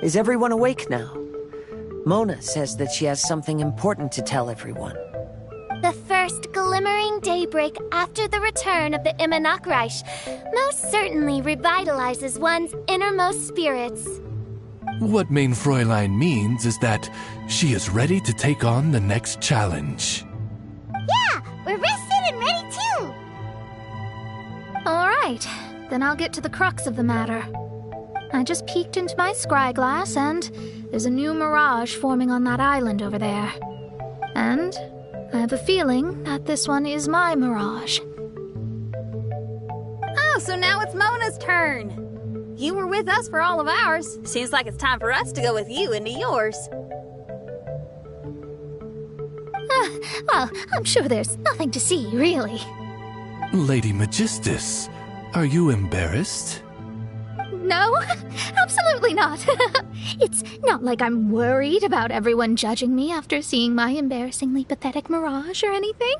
Is everyone awake now? Mona says that she has something important to tell everyone. The first glimmering daybreak after the return of the Immanakreich most certainly revitalizes one's innermost spirits. What Main Fräulein means is that she is ready to take on the next challenge. Yeah, we're rested and ready too! Alright, then I'll get to the crux of the matter. I just peeked into my scryglass and there's a new mirage forming on that island over there. And I have a feeling that this one is my mirage. Oh, so now it's Mona's turn. You were with us for all of ours. Seems like it's time for us to go with you into yours. Well, I'm sure there's nothing to see, really. Lady Magistus, are you embarrassed? No, absolutely not. It's not like I'm worried about everyone judging me after seeing my embarrassingly pathetic mirage or anything.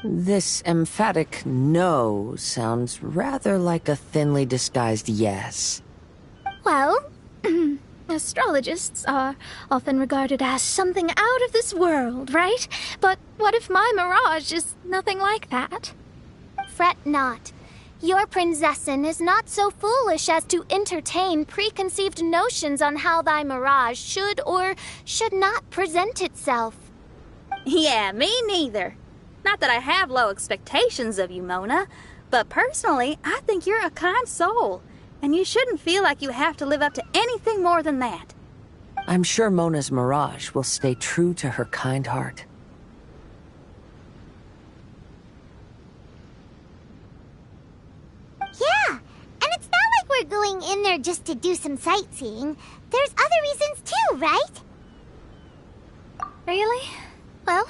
This emphatic no sounds rather like a thinly disguised yes. Well, astrologists are often regarded as something out of this world, right? But what if my mirage is nothing like that? Fret not. Your prinzessin is not so foolish as to entertain preconceived notions on how thy mirage should or should not present itself. Yeah, me neither. Not that I have low expectations of you, Mona, but personally, I think you're a kind soul, and you shouldn't feel like you have to live up to anything more than that. I'm sure Mona's mirage will stay true to her kind heart. Yeah, and it's not like we're going in there just to do some sightseeing. There's other reasons too, right? Really? Well,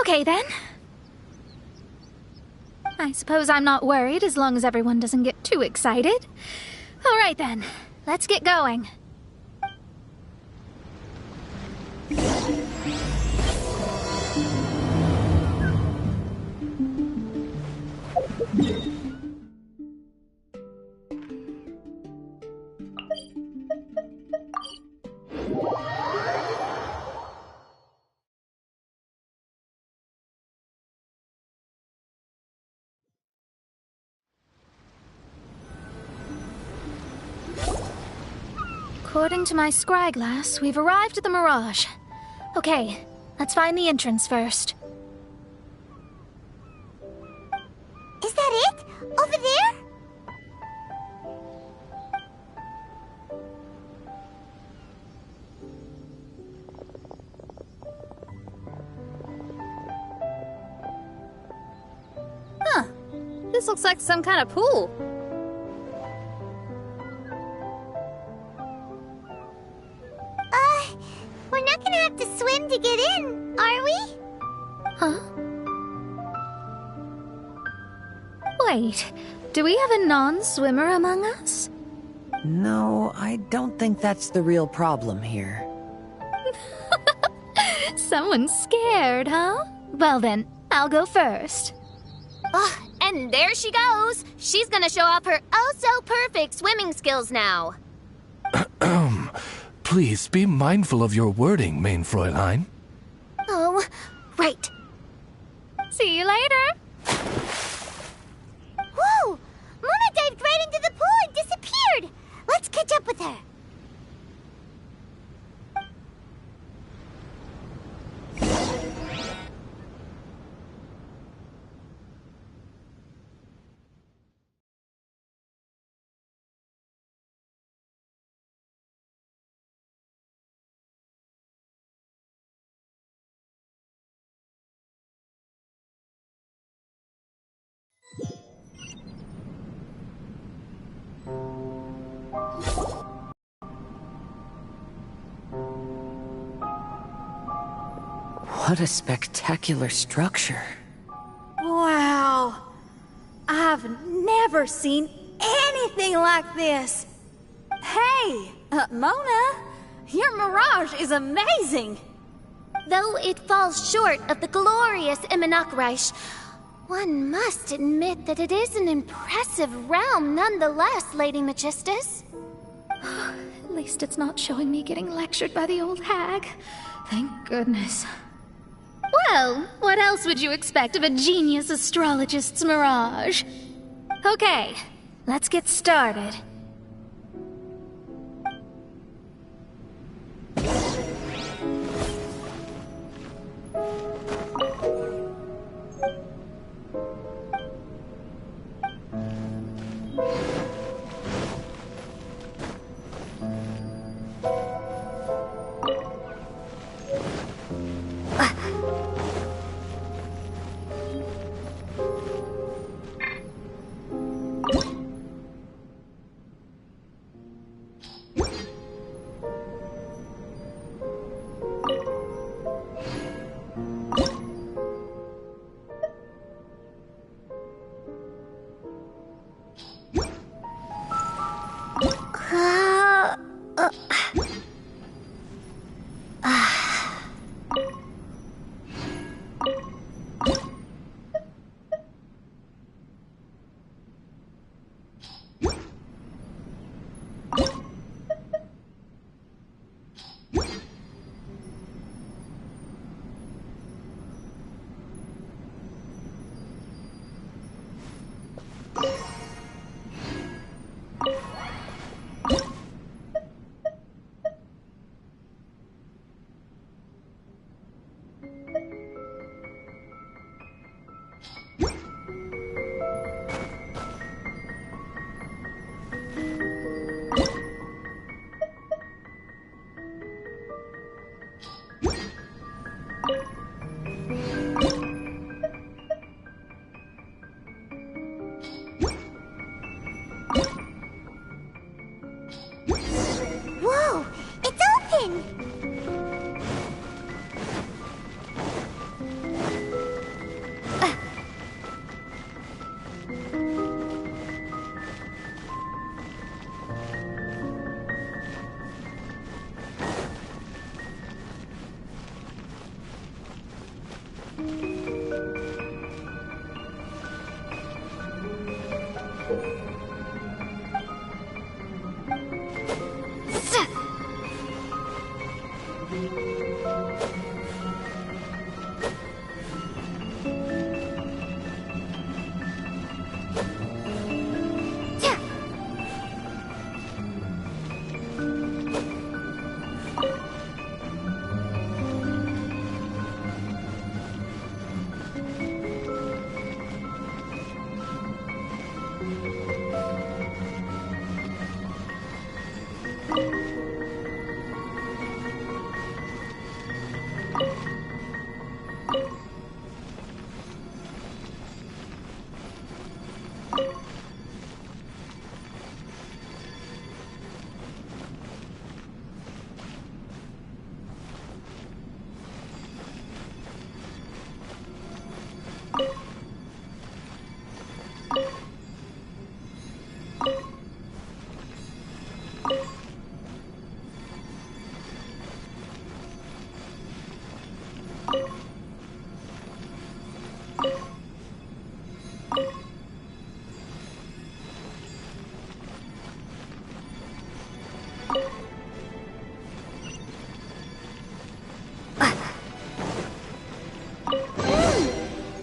okay then. I suppose I'm not worried as long as everyone doesn't get too excited. All right then, let's get going. According to my scryglass, we've arrived at the mirage. Okay, let's find the entrance first. Is that it? Over there? Huh. This looks like some kind of pool. We're not gonna have to swim to get in, are we? Huh? Wait, do we have a non-swimmer among us? No, I don't think that's the real problem here. Someone's scared, huh? Well then, I'll go first. Oh, and there she goes. She's gonna show off her oh-so-perfect swimming skills now. Please be mindful of your wording, Main Fräulein. Oh, right. See you later. Whoa! Mona dived right into the pool and disappeared. Let's catch up with her. What a spectacular structure. Wow. I've never seen anything like this. Hey, Mona, your mirage is amazing. Though it falls short of the glorious Immanakreich, one must admit that it is an impressive realm nonetheless, Lady Magistus. At least it's not showing me getting lectured by the old hag. Thank goodness. Well, what else would you expect of a genius astrologist's mirage? Okay, let's get started. Whoa! It's open!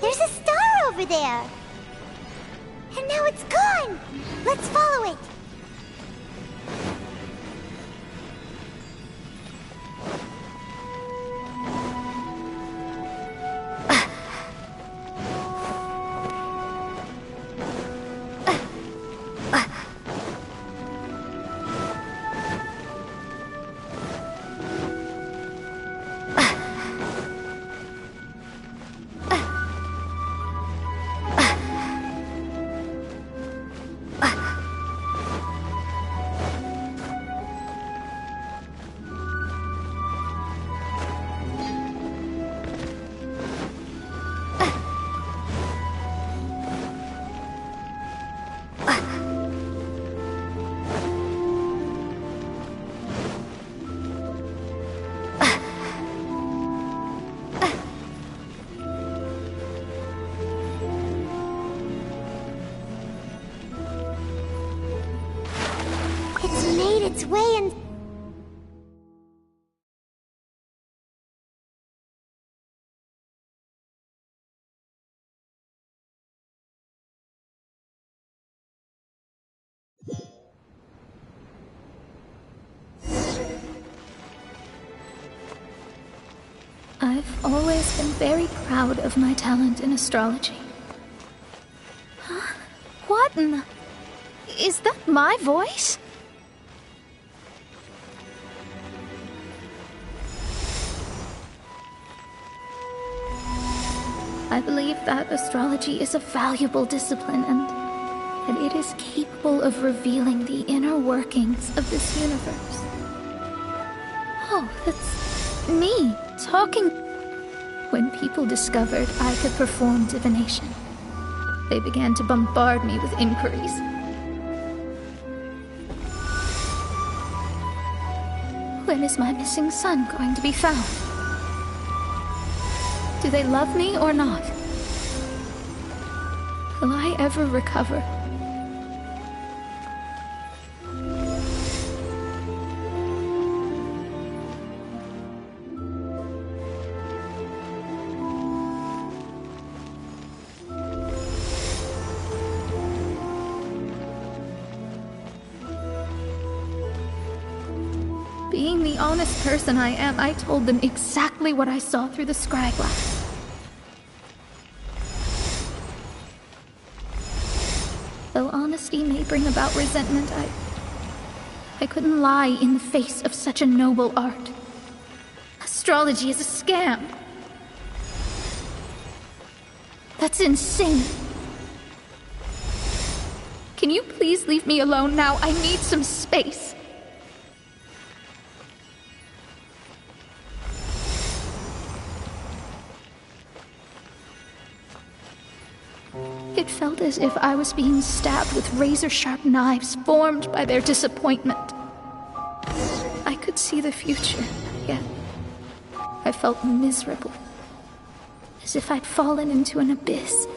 There's a star over there! And now it's gone! Let's follow it! It's made its way in. I've always been very proud of my talent in astrology. Huh? What in the... Is that my voice? I believe that astrology is a valuable discipline and it is capable of revealing the inner workings of this universe. Oh, that's me talking. When people discovered I could perform divination, they began to bombard me with inquiries. When is my missing son going to be found? Do they love me or not? Will I ever recover? Being the honest person I am, I told them exactly what I saw through the scryglass. Though honesty may bring about resentment, I couldn't lie in the face of such a noble art. Astrology is a scam. That's insane. Can you please leave me alone now? I need some space. It felt as if I was being stabbed with razor-sharp knives formed by their disappointment. I could see the future, yet I felt miserable, as if I'd fallen into an abyss.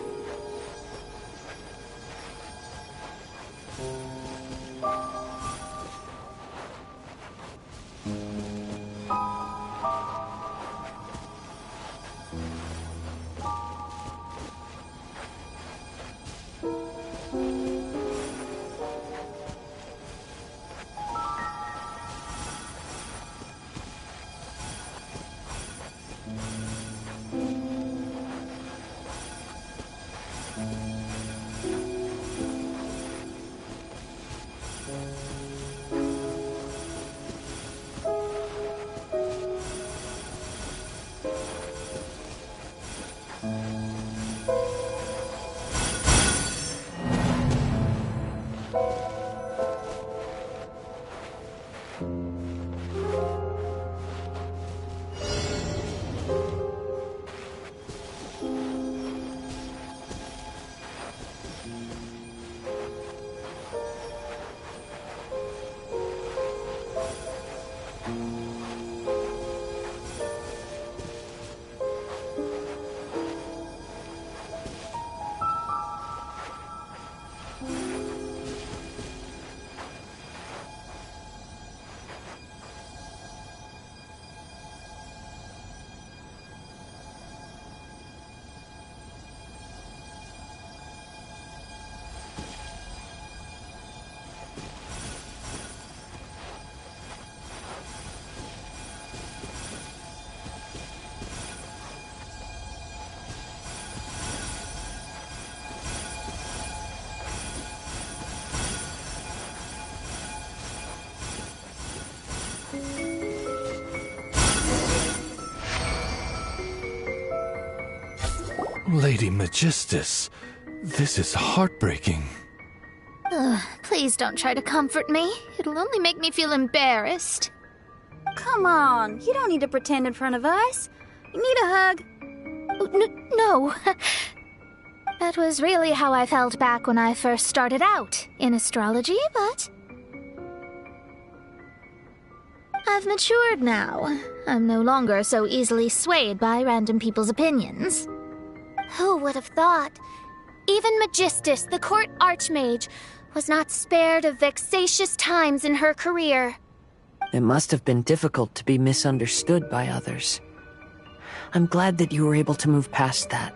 Lady Magistus, this is heartbreaking. Please don't try to comfort me. It'll only make me feel embarrassed. Come on, you don't need to pretend in front of us. You need a hug. No. That was really how I felt back when I first started out in astrology, but I've matured now. I'm no longer so easily swayed by random people's opinions. Who would have thought? Even Magistus, the court archmage, was not spared of vexatious times in her career. It must have been difficult to be misunderstood by others. I'm glad that you were able to move past that.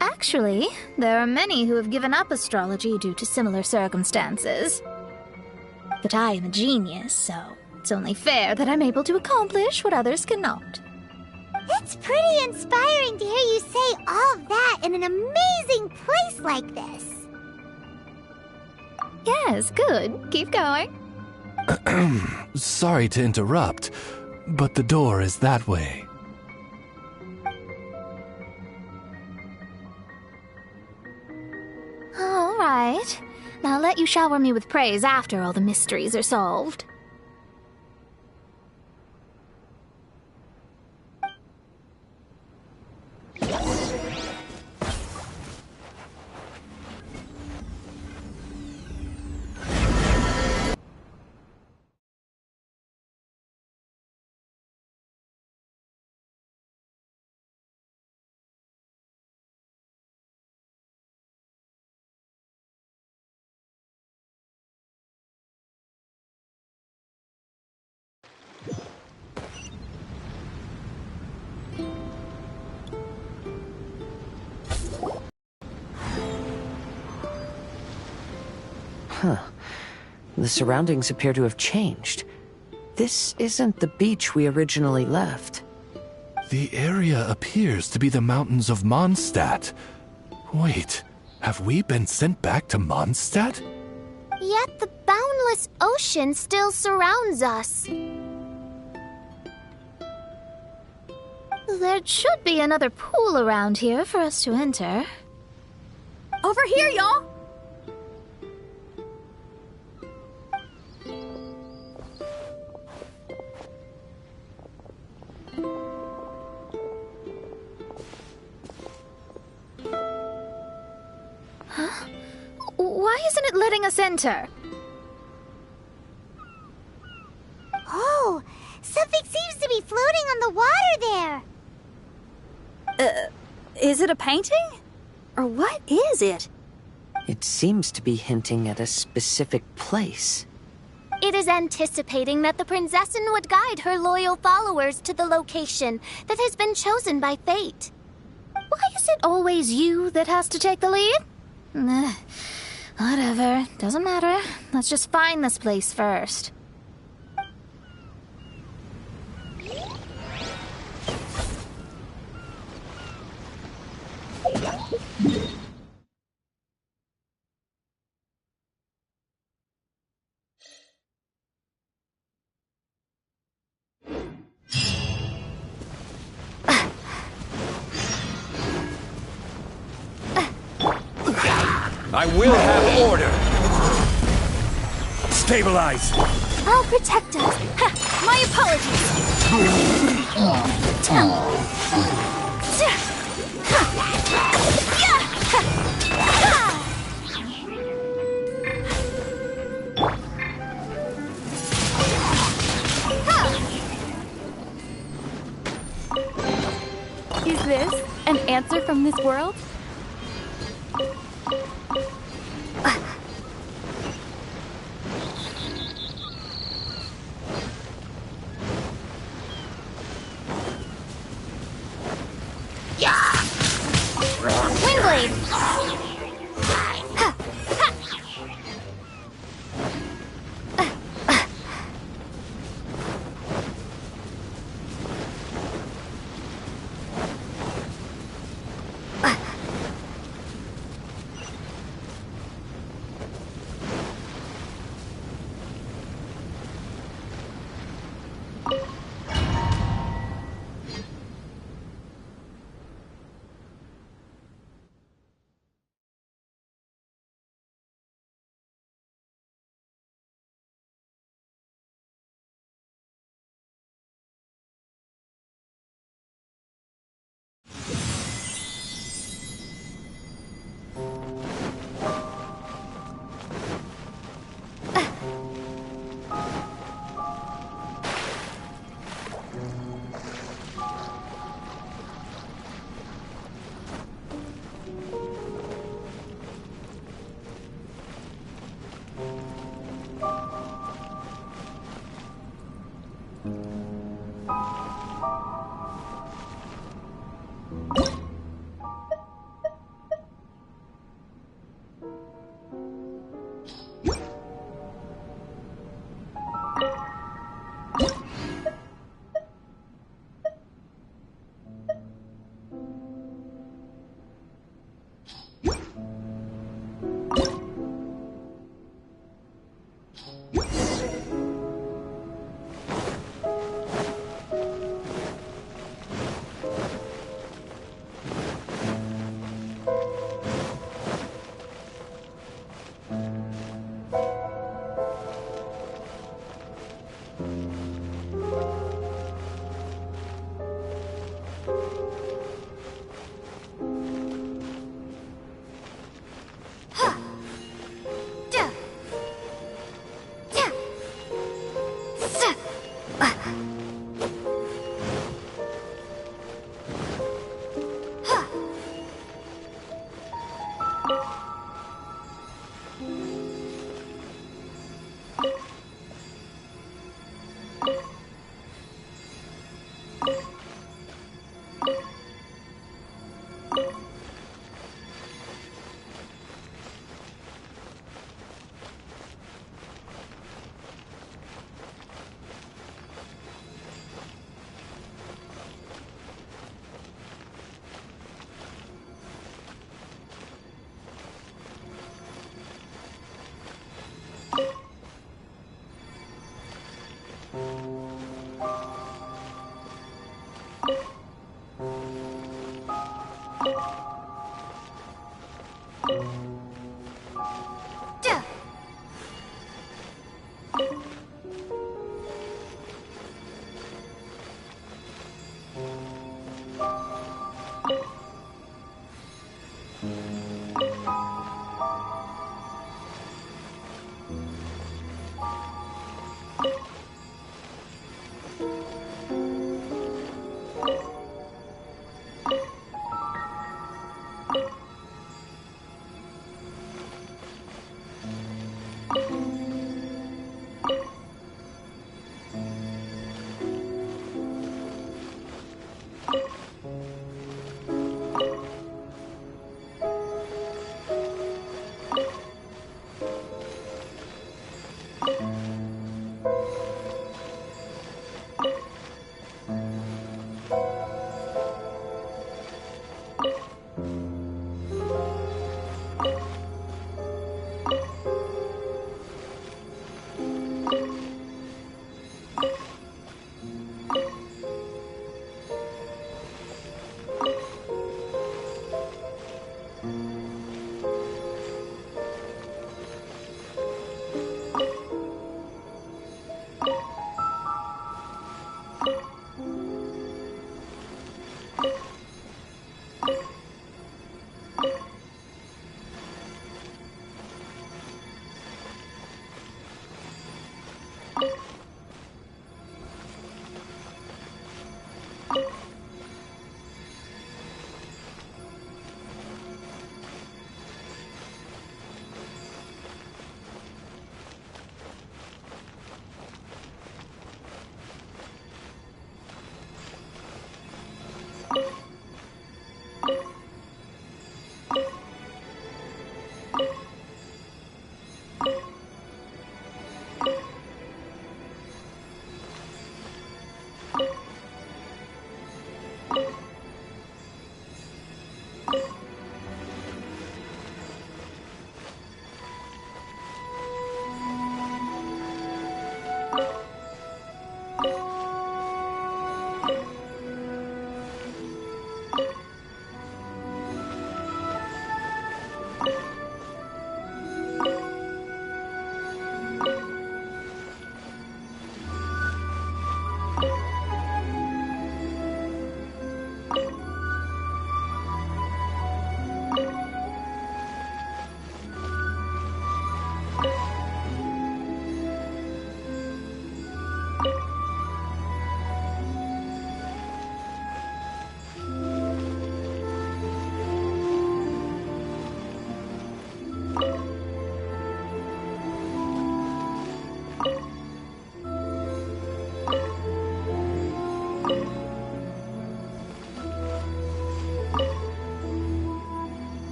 Actually, there are many who have given up astrology due to similar circumstances. But I am a genius, so It's only fair that I'm able to accomplish what others cannot. It's pretty inspiring to hear you say all that in an amazing place like this. Yes, good. Keep going. Sorry to interrupt, but the door is that way. All right. Now I'll let you shower me with praise after all the mysteries are solved. The surroundings appear to have changed. This isn't the beach we originally left. The area appears to be the mountains of Mondstadt. Wait, have we been sent back to Mondstadt? Yet the boundless ocean still surrounds us. There should be another pool around here for us to enter. Over here, y'all! Why isn't it letting us enter? Oh, something seems to be floating on the water there. Is it a painting? Or what is it? It seems to be hinting at a specific place. It is anticipating that the Prinzessin would guide her loyal followers to the location that has been chosen by fate. Why is it always you that has to take the lead? Whatever, doesn't matter. Let's just find this place first. I will have order. Stabilize. I'll protect us. My apologies! Is this an answer from this world? Windblade!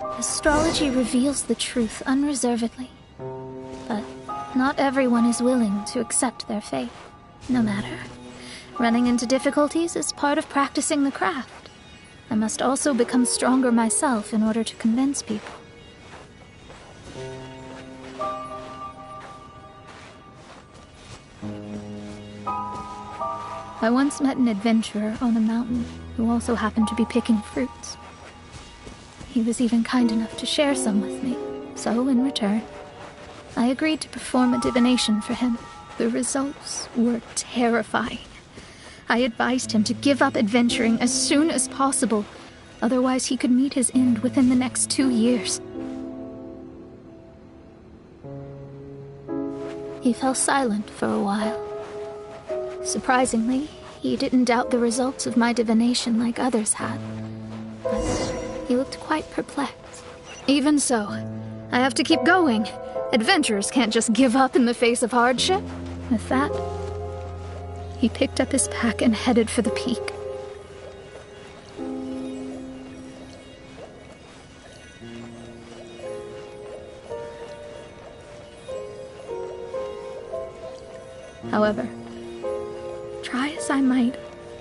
Astrology reveals the truth unreservedly. But not everyone is willing to accept their fate, no matter. Running into difficulties is part of practicing the craft. I must also become stronger myself in order to convince people. I once met an adventurer on a mountain who also happened to be picking fruits. He was even kind enough to share some with me, so in return, I agreed to perform a divination for him. The results were terrifying. I advised him to give up adventuring as soon as possible, otherwise he could meet his end within the next 2 years. He fell silent for a while. Surprisingly, he didn't doubt the results of my divination like others had, but he looked quite perplexed. Even so, I have to keep going. Adventurers can't just give up in the face of hardship. With that, he picked up his pack and headed for the peak. However, try as I might,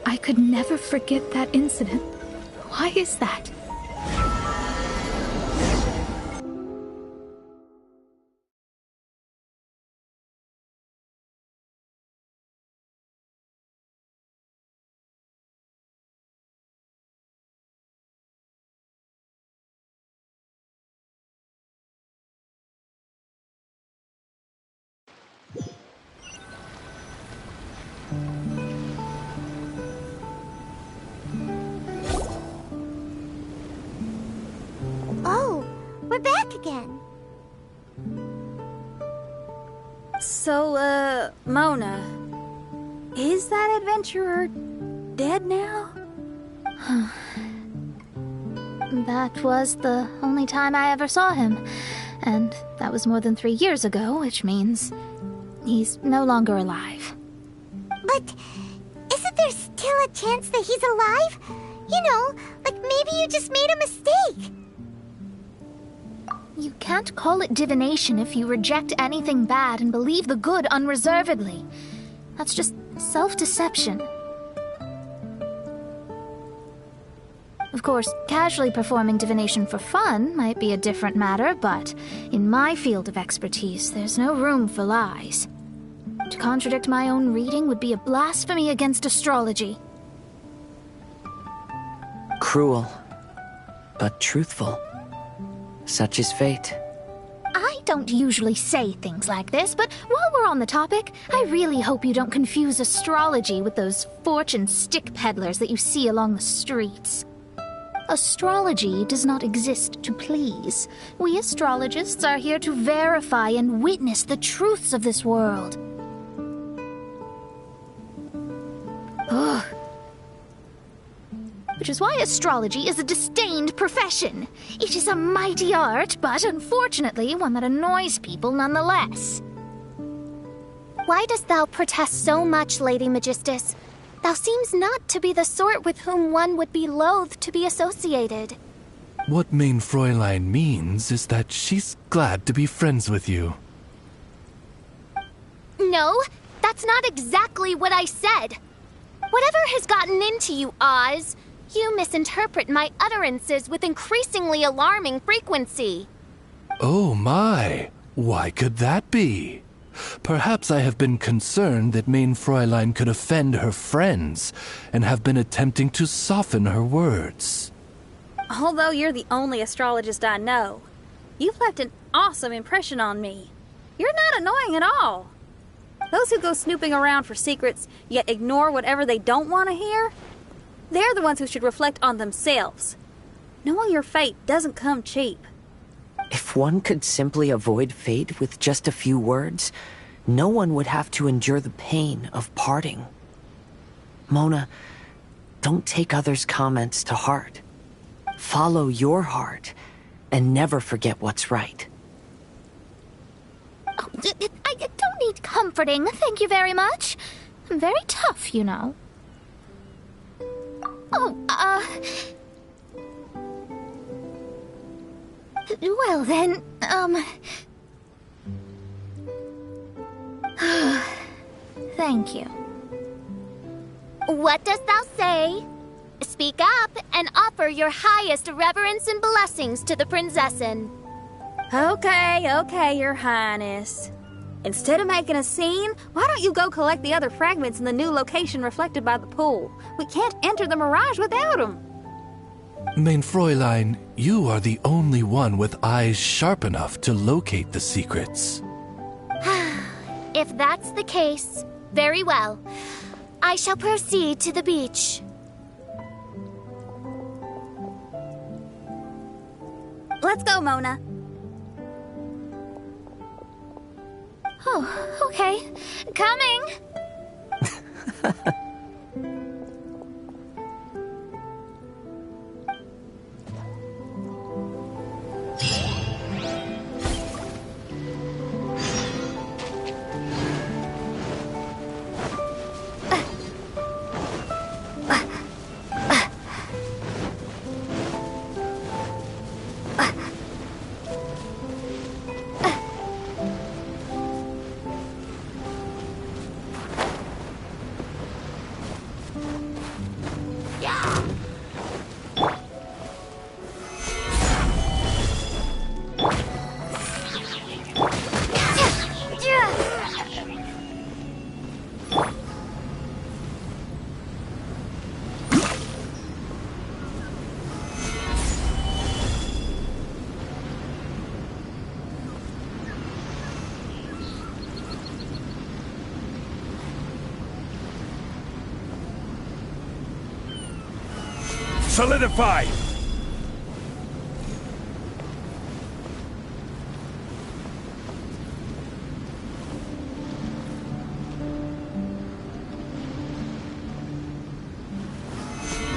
I could never forget that incident. Why is that? Oh, we're back again. So, Mona, is that adventurer dead now? That was the only time I ever saw him, and that was more than 3 years ago, which means he's no longer alive. But isn't there still a chance that he's alive? You know, like maybe you just made a mistake. You can't call it divination if you reject anything bad and believe the good unreservedly. That's just self-deception. Of course, casually performing divination for fun might be a different matter, but in my field of expertise, there's no room for lies. To contradict my own reading would be a blasphemy against astrology. Cruel, but truthful. Such is fate. I don't usually say things like this, but while we're on the topic, I really hope you don't confuse astrology with those fortune stick peddlers that you see along the streets. Astrology does not exist to please. We astrologists are here to verify and witness the truths of this world. Ugh. Which is why astrology is a disdained profession. It is a mighty art, but unfortunately one that annoys people nonetheless. Why dost thou protest so much, Lady Magistus? Thou seems not to be the sort with whom one would be loath to be associated. What Mein Fräulein means is that she's glad to be friends with you. No, that's not exactly what I said. Whatever has gotten into you, Oz, you misinterpret my utterances with increasingly alarming frequency. Oh my, why could that be? Perhaps I have been concerned that Mein Fräulein could offend her friends, and have been attempting to soften her words. Although you're the only astrologist I know, you've left an awesome impression on me. You're not annoying at all. Those who go snooping around for secrets, yet ignore whatever they don't want to hear, they're the ones who should reflect on themselves. Knowing your fate doesn't come cheap. If one could simply avoid fate with just a few words, no one would have to endure the pain of parting. Mona, don't take others' comments to heart. Follow your heart, and never forget what's right. Oh, I don't need comforting, thank you very much. I'm very tough, you know. Well then, thank you. What dost thou say? Speak up and offer your highest reverence and blessings to the Prinzessin. Okay, Your Highness. Instead of making a scene, why don't you go collect the other fragments in the new location reflected by the pool? We can't enter the Mirage without them. Mein Fräulein, you are the only one with eyes sharp enough to locate the secrets. If that's the case, very well. I shall proceed to the beach. Let's go, Mona. Oh, okay. Coming! Solidify!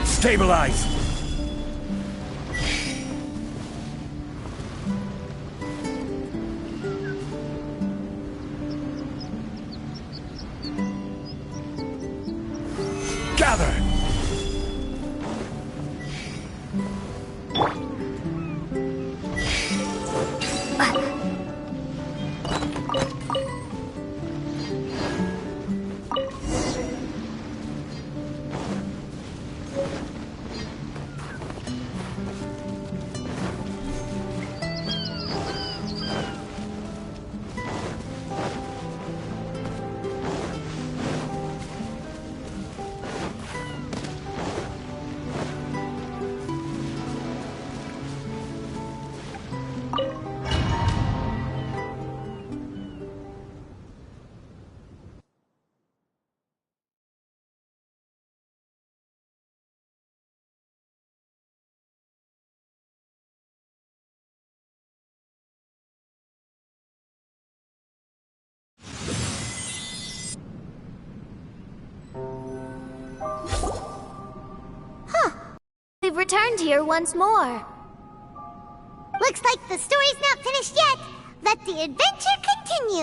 Stabilize! Gather! We've returned here once more. Looks like the story's not finished yet. Let the adventure continue.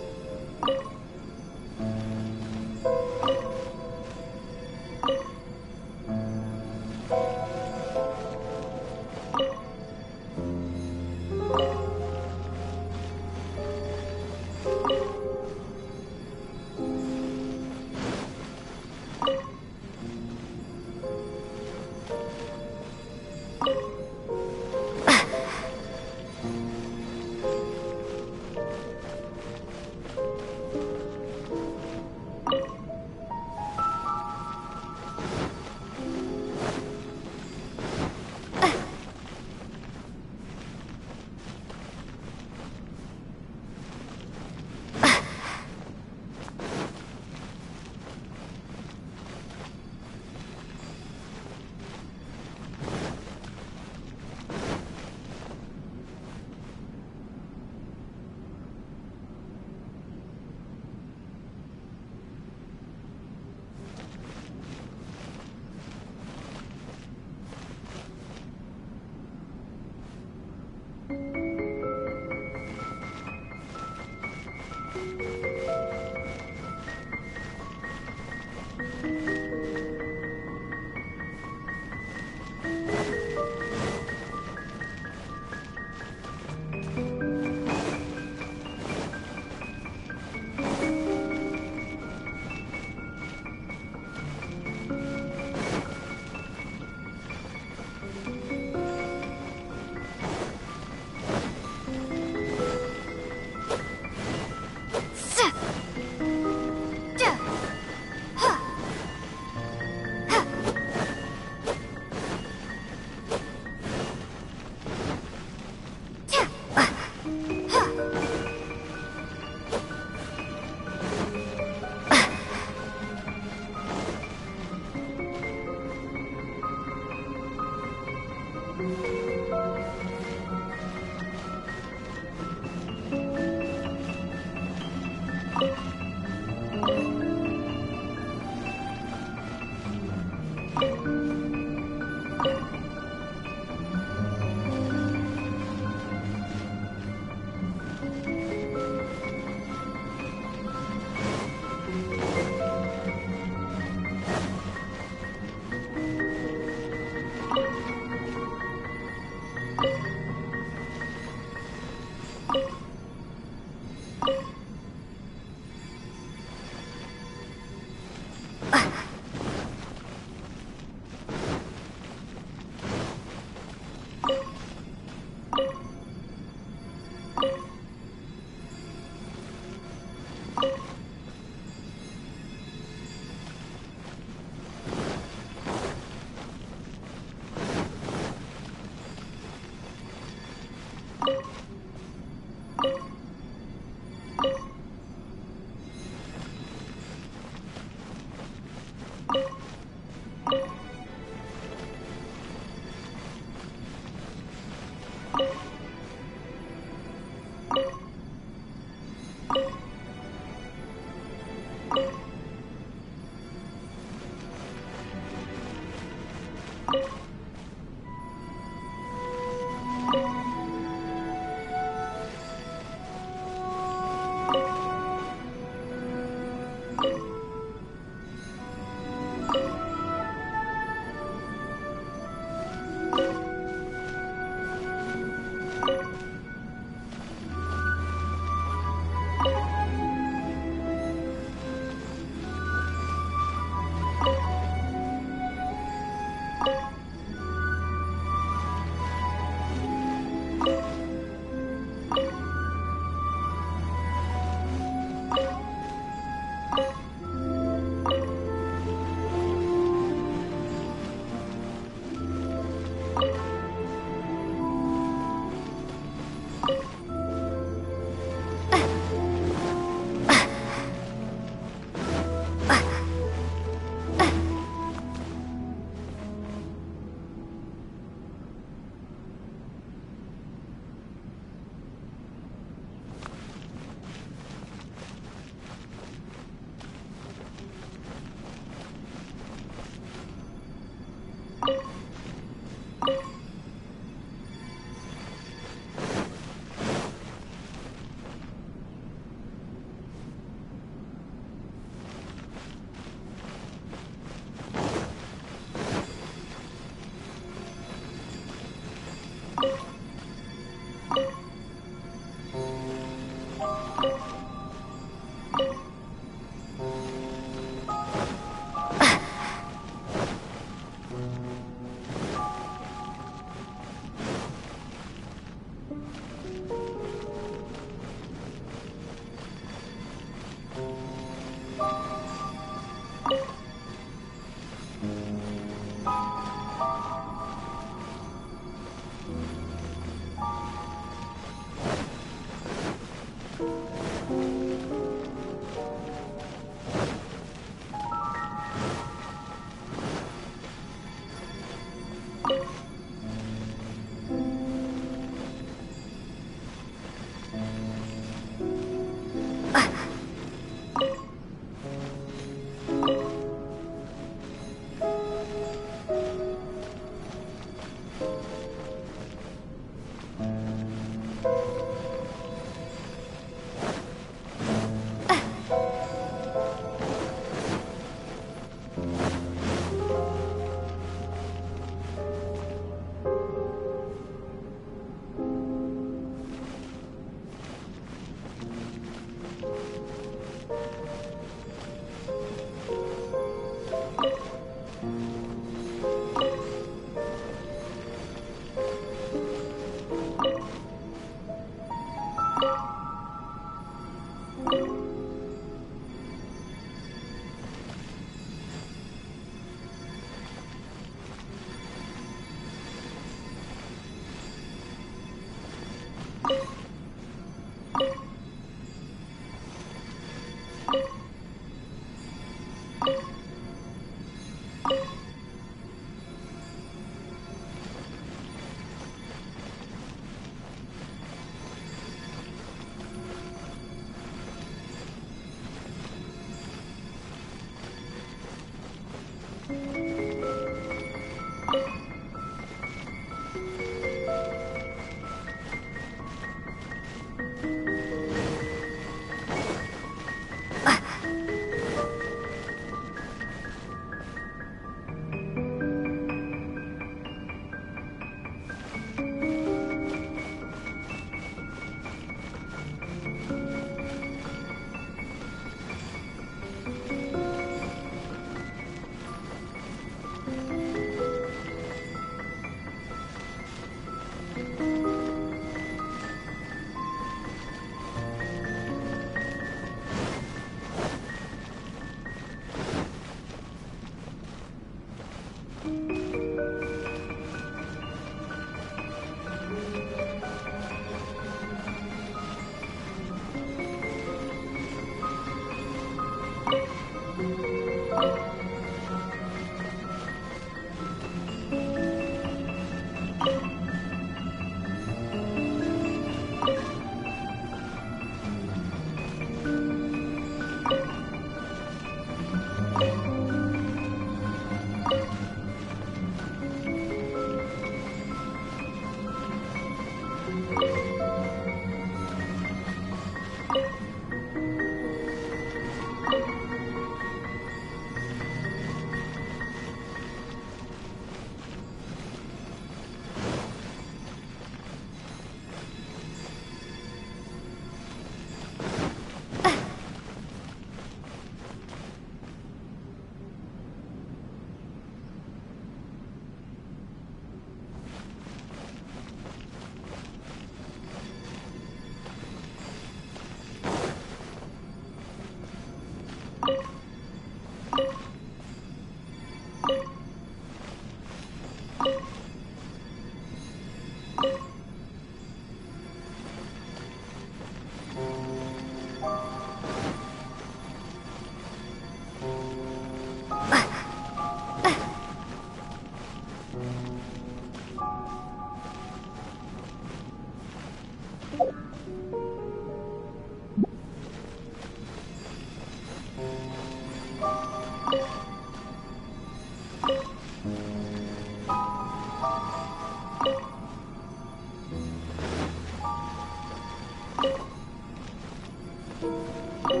It's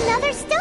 another star!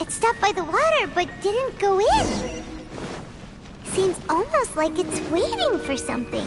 It stopped by the water, but didn't go in. Seems almost like it's waiting for something.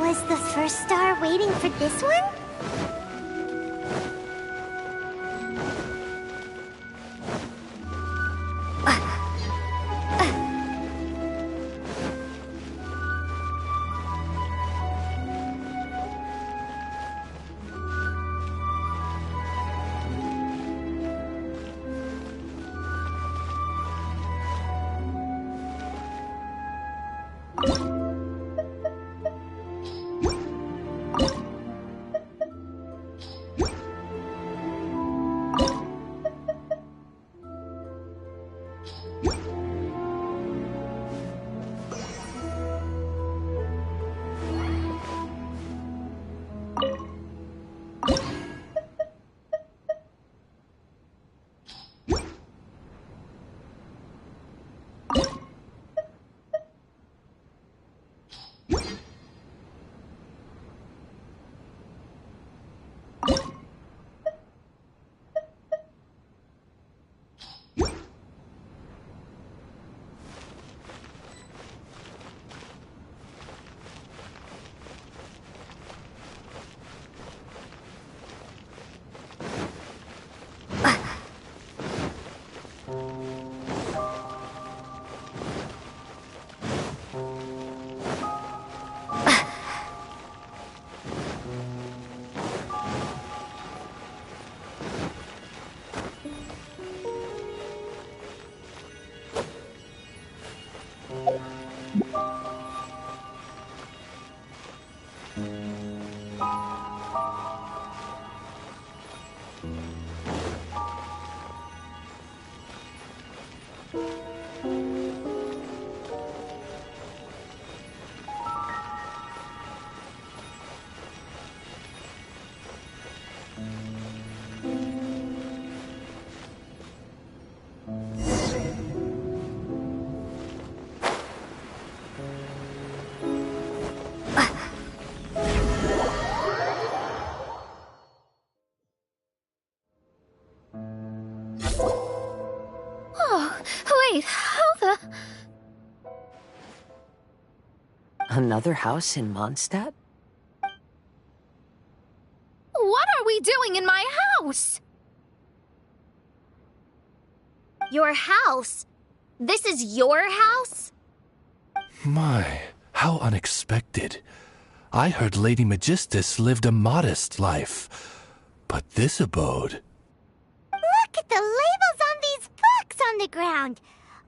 Was the first star waiting for this one? Wait, how the... Another house in Mondstadt? What are we doing in my house? Your house? This is your house? My, how unexpected. I heard Lady Magistus lived a modest life, but this abode... Look at the labels on these books on the ground.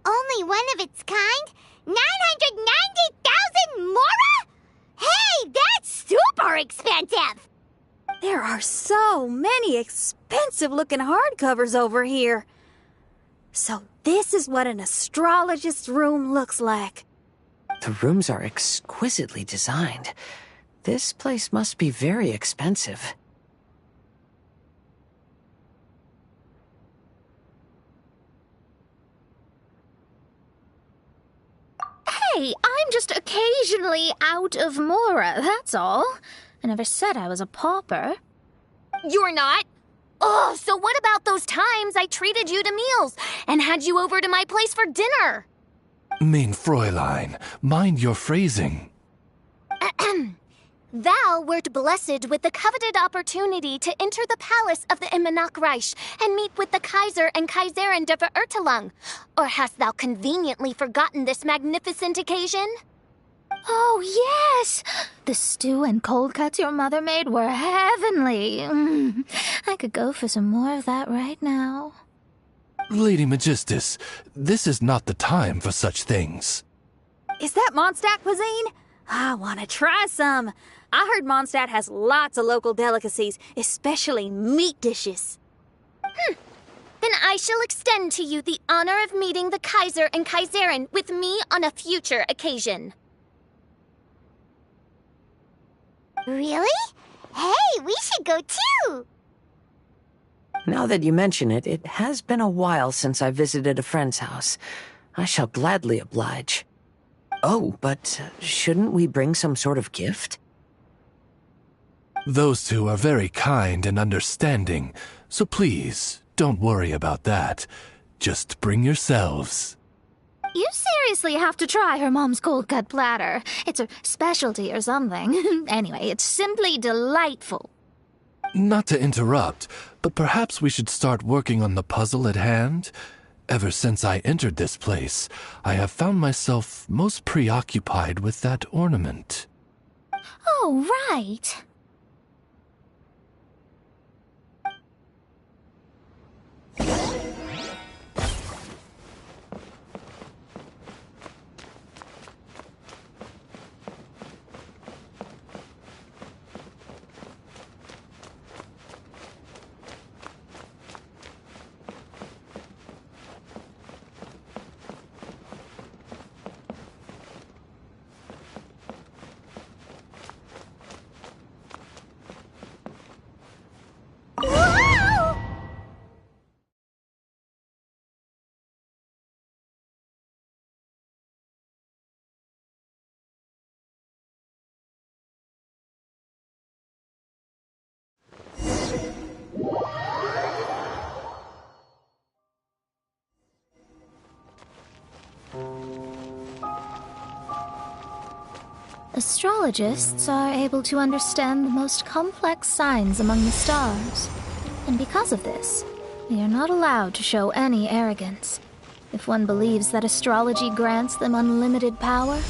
Only one of its kind? 990,000 mora? Hey, that's super expensive! There are so many expensive-looking hardcovers over here. So this is what an astrologist's room looks like. The rooms are exquisitely designed. This place must be very expensive. Hey, I'm just occasionally out of mora, that's all. I never said I was a pauper. You're not? Oh, so what about those times I treated you to meals and had you over to my place for dinner? Mein Fräulein, mind your phrasing. Thou wert blessed with the coveted opportunity to enter the palace of the Immenach Reich and meet with the Kaiser and Kaiserin der Verurteilung. Or hast thou conveniently forgotten this magnificent occasion? Oh, yes! The stew and cold cuts your mother made were heavenly. I could go for some more of that right now. Lady Magistus, this is not the time for such things. Is that Mondstadt cuisine? I want to try some. I heard Mondstadt has lots of local delicacies, especially meat dishes. Then I shall extend to you the honor of meeting the Kaiser and Kaiserin with me on a future occasion. Really? Hey, we should go too! Now that you mention it, it has been a while since I visited a friend's house. I shall gladly oblige. Oh, but shouldn't we bring some sort of gift? Those two are very kind and understanding, so please, don't worry about that. Just bring yourselves. You seriously have to try her mom's cold cut platter. It's her specialty or something. Anyway, it's simply delightful. Not to interrupt, but perhaps we should start working on the puzzle at hand? Ever since I entered this place, I have found myself most preoccupied with that ornament. Oh, right. Astrologists are able to understand the most complex signs among the stars. And because of this, they are not allowed to show any arrogance. If one believes that astrology grants them unlimited power,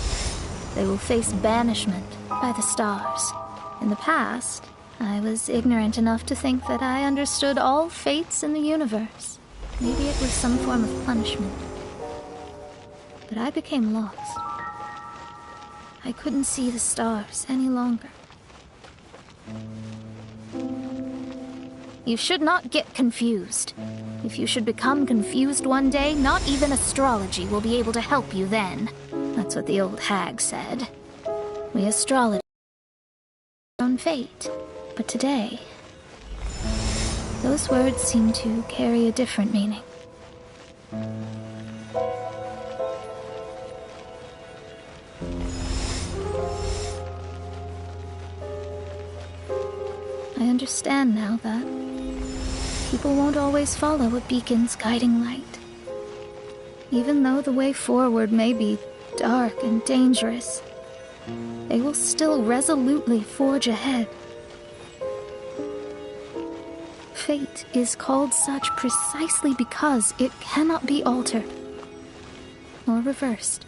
they will face banishment by the stars. In the past, I was ignorant enough to think that I understood all fates in the universe. Maybe it was some form of punishment. But I became lost. I couldn't see the stars any longer. You should not get confused. If you should become confused one day, not even astrology will be able to help you then. That's what the old hag said. We astrologers have our own fate. But today, those words seem to carry a different meaning. I understand now that people won't always follow a beacon's guiding light. Even though the way forward may be dark and dangerous, they will still resolutely forge ahead. Fate is called such precisely because it cannot be altered or reversed.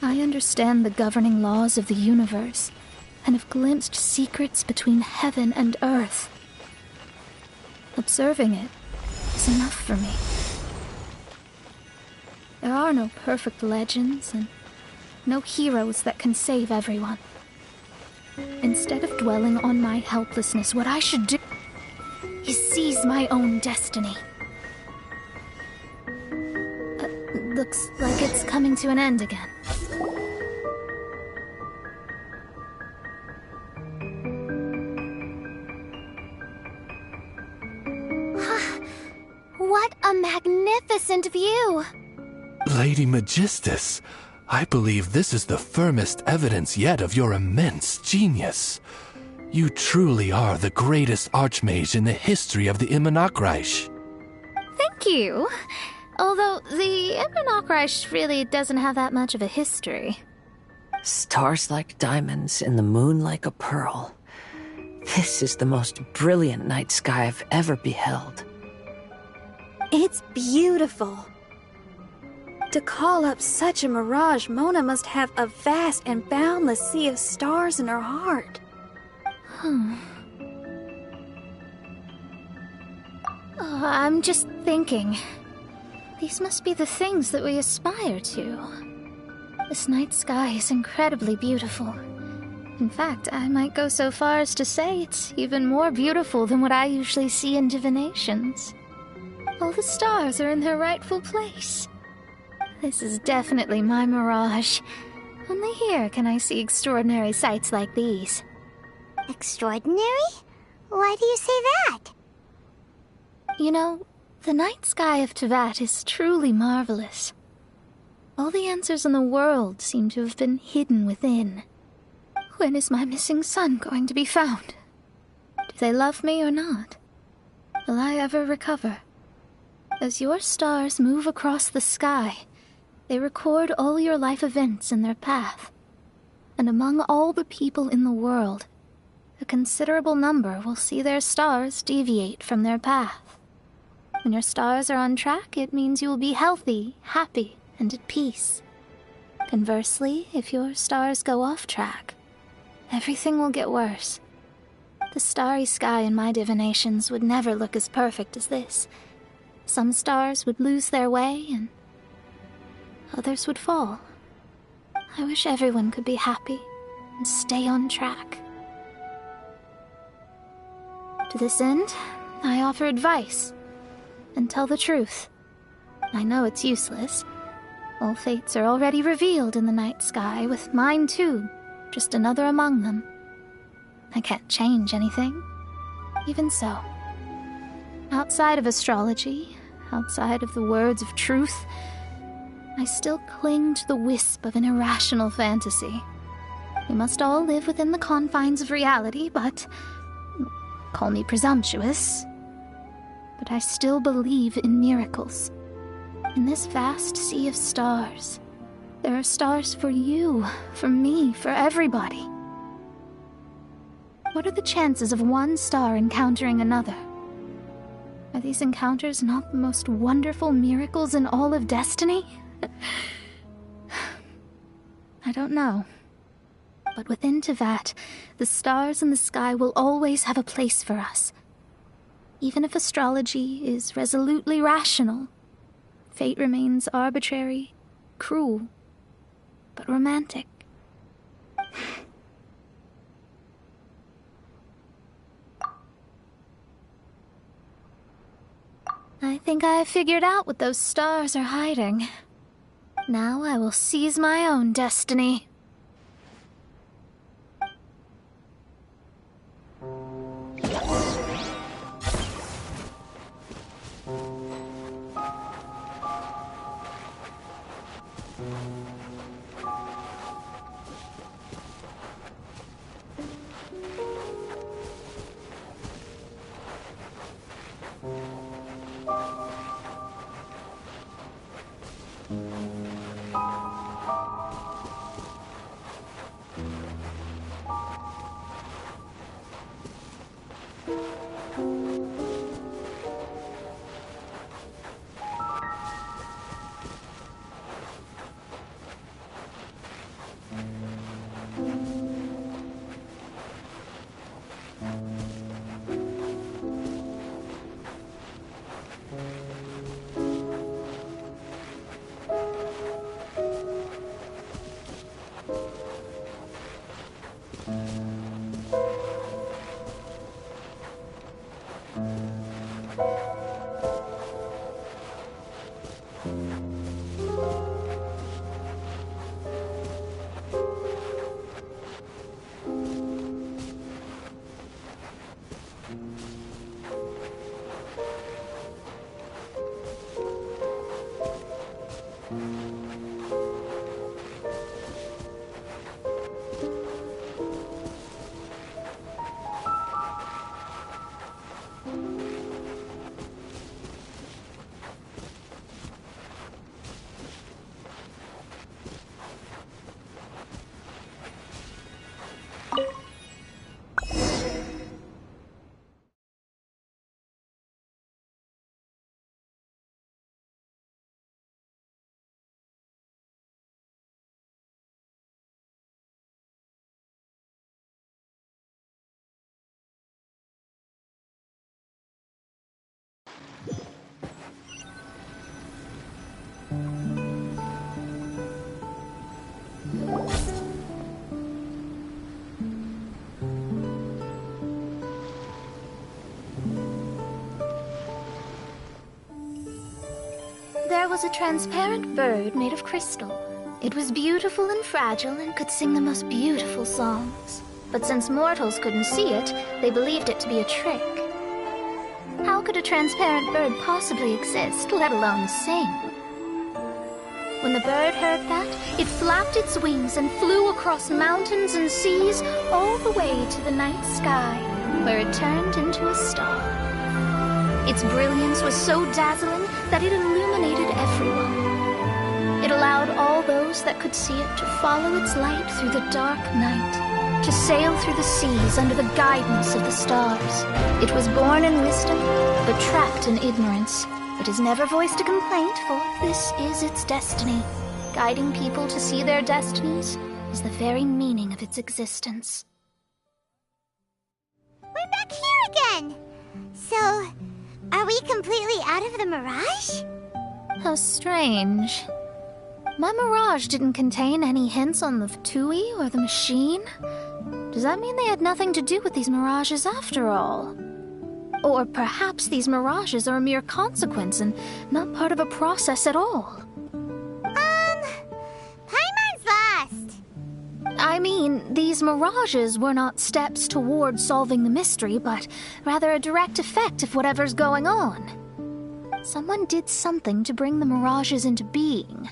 I understand the governing laws of the universe, and have glimpsed secrets between heaven and earth. Observing it is enough for me. There are no perfect legends, and no heroes that can save everyone. Instead of dwelling on my helplessness, what I should do is seize my own destiny. Looks like it's coming to an end again. What a magnificent view! Lady Magistus, I believe this is the firmest evidence yet of your immense genius. You truly are the greatest archmage in the history of the Immenachreich. Thank you. Although the Immenachreich really doesn't have that much of a history. Stars like diamonds and the moon like a pearl. This is the most brilliant night sky I've ever beheld. It's beautiful. To call up such a mirage, Mona must have a vast and boundless sea of stars in her heart. I'm just thinking. These must be the things that we aspire to. This night sky is incredibly beautiful. In fact, I might go so far as to say it's even more beautiful than what I usually see in divinations. All the stars are in their rightful place. This is definitely my mirage. Only here can I see extraordinary sights like these. Extraordinary? Why do you say that? You know, the night sky of Tevat is truly marvelous. All the answers in the world seem to have been hidden within. When is my missing son going to be found? Do they love me or not? Will I ever recover? As your stars move across the sky, they record all your life events in their path. And among all the people in the world, a considerable number will see their stars deviate from their path. When your stars are on track, it means you will be healthy, happy, and at peace. Conversely, if your stars go off track, everything will get worse. The starry sky in my divinations would never look as perfect as this. Some stars would lose their way, and others would fall. I wish everyone could be happy and stay on track. To this end, I offer advice and tell the truth. I know it's useless. All fates are already revealed in the night sky, with mine too, just another among them. I can't change anything. Even so, outside of astrology, outside of the words of truth, I still cling to the wisp of an irrational fantasy. We must all live within the confines of reality, but call me presumptuous. But I still believe in miracles. In this vast sea of stars, there are stars for you, for me, for everybody. What are the chances of one star encountering another? Are these encounters not the most wonderful miracles in all of destiny? I don't know. But within Tevat, the stars in the sky will always have a place for us. Even if astrology is resolutely rational, fate remains arbitrary, cruel, but romantic. I think I have figured out what those stars are hiding. Now I will seize my own destiny. There was a transparent bird made of crystal. It was beautiful and fragile and could sing the most beautiful songs. But since mortals couldn't see it, they believed it to be a trick. How could a transparent bird possibly exist, let alone sing? When the bird heard that, it flapped its wings and flew across mountains and seas all the way to the night sky, where it turned into a star. Its brilliance was so dazzling that it illuminated everyone. It allowed all those that could see it to follow its light through the dark night, to sail through the seas under the guidance of the stars. It was born in wisdom, but trapped in ignorance. It has never voiced a complaint, for this is its destiny. Guiding people to see their destinies is the very meaning of its existence. We're back here again! So, are we completely out of the mirage? How strange. My mirage didn't contain any hints on the Fatui or the machine. Does that mean they had nothing to do with these mirages after all? Or perhaps these mirages are a mere consequence and not part of a process at all? Paimon's lost. I mean, these mirages were not steps toward solving the mystery, but rather a direct effect of whatever's going on. Someone did something to bring the mirages into being.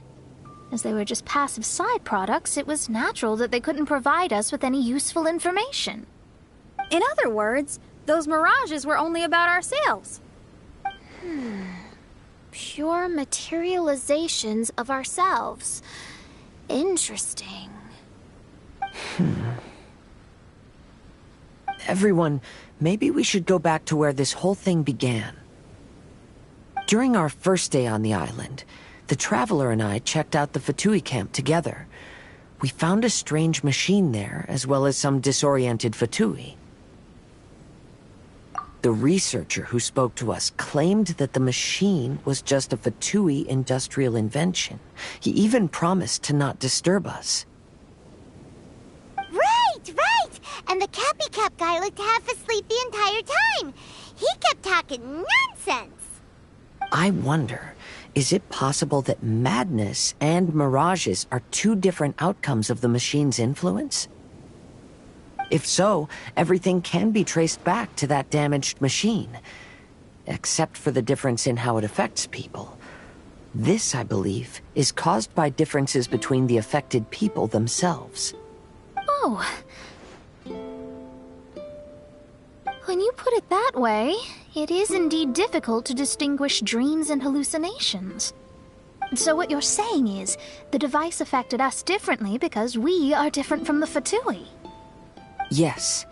As they were just passive side products, it was natural that they couldn't provide us with any useful information. In other words, those mirages were only about ourselves. Pure materializations of ourselves. Interesting. Everyone, maybe we should go back to where this whole thing began. During our first day on the island, the Traveler and I checked out the Fatui camp together. We found a strange machine there, as well as some disoriented Fatui. The researcher who spoke to us claimed that the machine was just a Fatui industrial invention. He even promised to not disturb us. Right! And the Cappy Cap guy looked half asleep the entire time. He kept talking nonsense. I wonder, is it possible that madness and mirages are two different outcomes of the machine's influence? If so, everything can be traced back to that damaged machine, except for the difference in how it affects people. This, I believe, is caused by differences between the affected people themselves. Oh. When you put it that way, it is indeed difficult to distinguish dreams and hallucinations. So what you're saying is, the device affected us differently because we are different from the Fatui. Yes,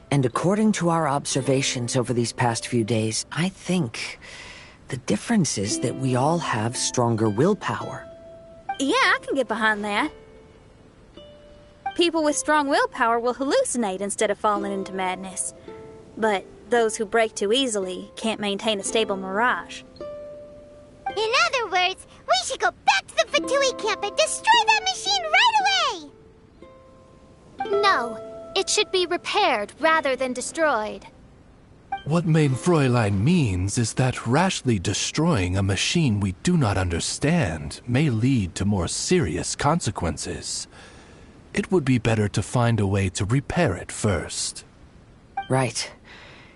and according to our observations over these past few days, I think the difference is that we all have stronger willpower. Yeah, I can get behind that. People with strong willpower will hallucinate instead of falling into madness. But those who break too easily can't maintain a stable mirage. In other words, we should go back to the Fatui camp and destroy that machine right away! No, it should be repaired rather than destroyed. What Main Fräulein means is that rashly destroying a machine we do not understand may lead to more serious consequences. It would be better to find a way to repair it first. Right.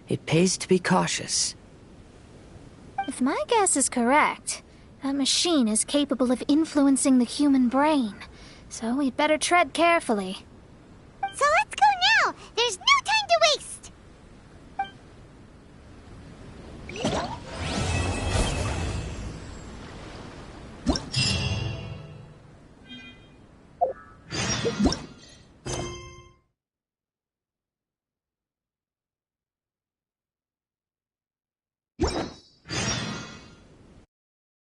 It pays to be cautious. If my guess is correct, that machine is capable of influencing the human brain, so we'd better tread carefully. So let's go now! There's no time to waste! What?